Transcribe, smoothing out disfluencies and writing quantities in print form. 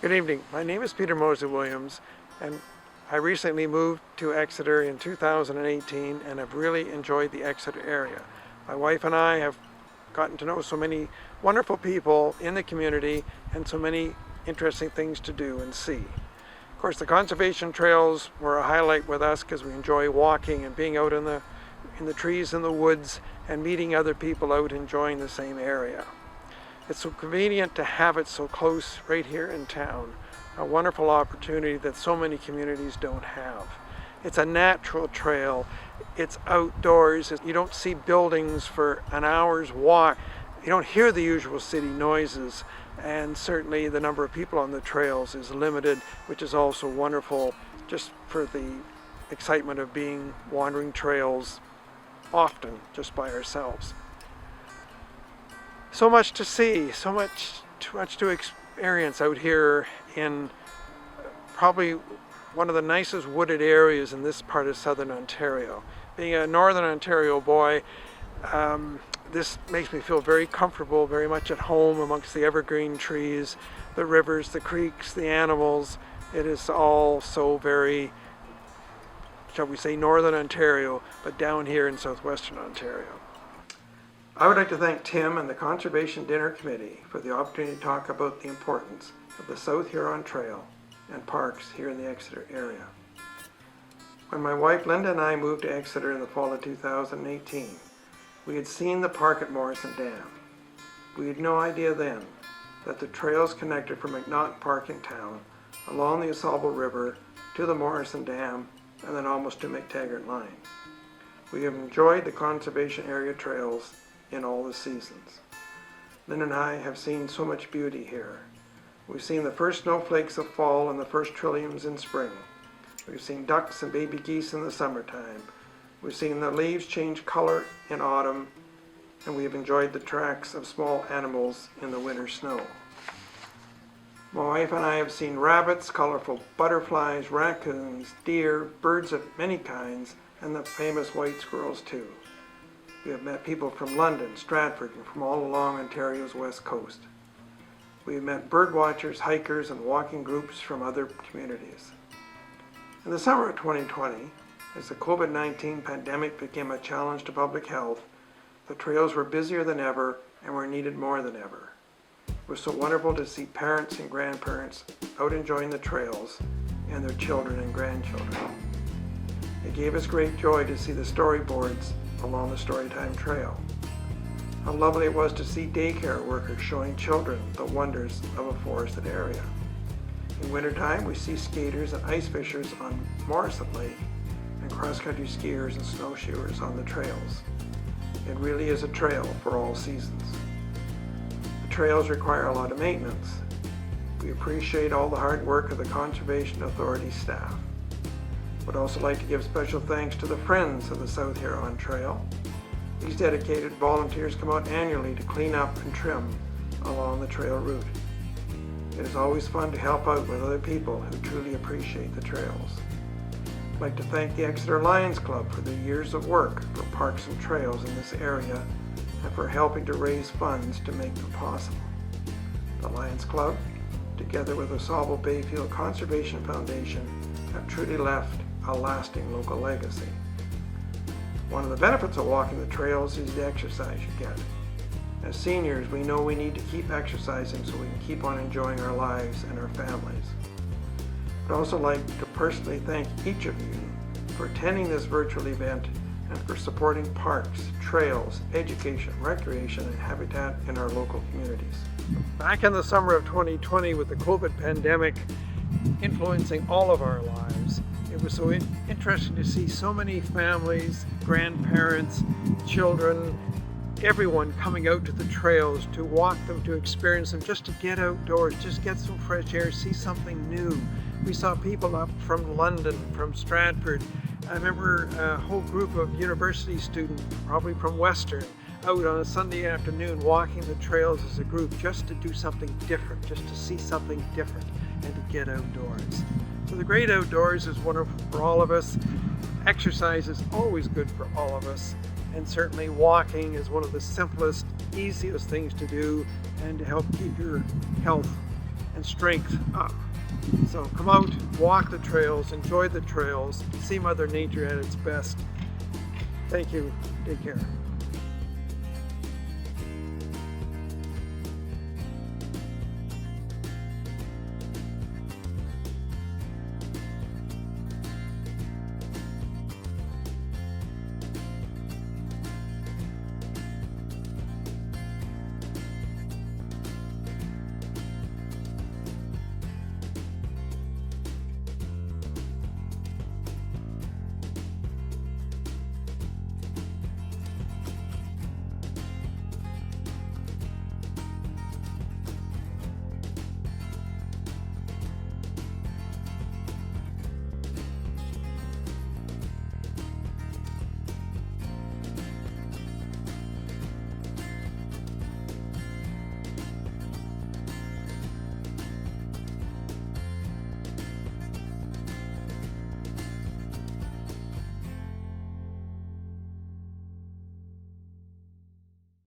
Good evening. My name is Peter Mosley Williams, and I recently moved to Exeter in 2018 and have really enjoyed the Exeter area. My wife and I have gotten to know so many wonderful people in the community and so many interesting things to do and see. Of course, the conservation trails were a highlight with us because we enjoy walking and being out in the trees in the woods and meeting other people out enjoying the same area. It's so convenient to have it so close right here in town. A wonderful opportunity that so many communities don't have. It's a natural trail. It's outdoors. You don't see buildings for an hour's walk. You don't hear the usual city noises, and certainly the number of people on the trails is limited, which is also wonderful just for the excitement of being wandering trails often just by ourselves. So much to see, so much to experience out here in probably one of the nicest wooded areas in this part of southern Ontario. Being a northern Ontario boy, this makes me feel very comfortable, very much at home amongst the evergreen trees, the rivers, the creeks, the animals. It is all so very, shall we say, northern Ontario, but down here in southwestern Ontario. I would like to thank Tim and the Conservation Dinner Committee for the opportunity to talk about the importance of the South Huron Trail and parks here in the Exeter area. When my wife Linda and I moved to Exeter in the fall of 2018, we had seen the park at Morrison Dam. We had no idea then that the trails connected from McNaughton Park in town, along the AuSable River, to the Morrison Dam, and then almost to McTaggart Line. We have enjoyed the conservation area trails in all the seasons. Lynn and I have seen so much beauty here. We've seen the first snowflakes of fall and the first trilliums in spring. We've seen ducks and baby geese in the summertime. We've seen the leaves change color in autumn, and we have enjoyed the tracks of small animals in the winter snow. My wife and I have seen rabbits, colorful butterflies, raccoons, deer, birds of many kinds, and the famous white squirrels too. We have met people from London, Stratford, and from all along Ontario's west coast. We have met bird watchers, hikers, and walking groups from other communities. In the summer of 2020, as the COVID-19 pandemic became a challenge to public health, the trails were busier than ever and were needed more than ever. It was so wonderful to see parents and grandparents out enjoying the trails and their children and grandchildren. It gave us great joy to see the storyboards along the Storytime Trail. How lovely it was to see daycare workers showing children the wonders of a forested area. In wintertime, we see skaters and ice fishers on Morrison Lake and cross-country skiers and snowshoers on the trails. It really is a trail for all seasons. The trails require a lot of maintenance. We appreciate all the hard work of the Conservation Authority staff. Would also like to give special thanks to the Friends of the South Huron Trail. These dedicated volunteers come out annually to clean up and trim along the trail route. It is always fun to help out with other people who truly appreciate the trails. I'd like to thank the Exeter Lions Club for their years of work for parks and trails in this area and for helping to raise funds to make them possible. The Lions Club, together with the AuSable Bayfield Conservation Foundation, have truly left a lasting local legacy. One of the benefits of walking the trails is the exercise you get. As seniors, we know we need to keep exercising so we can keep on enjoying our lives and our families. I'd also like to personally thank each of you for attending this virtual event and for supporting parks, trails, education, recreation, and habitat in our local communities. Back in the summer of 2020, with the COVID pandemic influencing all of our lives, it was so interesting to see so many families, grandparents, children, everyone coming out to the trails to walk them, to experience them, just to get outdoors, just get some fresh air, see something new. We saw people up from London, from Stratford. I remember a whole group of university students, probably from Western, out on a Sunday afternoon walking the trails as a group just to do something different, just to see something different and to get outdoors. So the great outdoors is wonderful for all of us. Exercise is always good for all of us, and certainly walking is one of the simplest, easiest things to do and to help keep your health and strength up. So come out, walk the trails, enjoy the trails, see Mother Nature at its best. Thank you. Take care.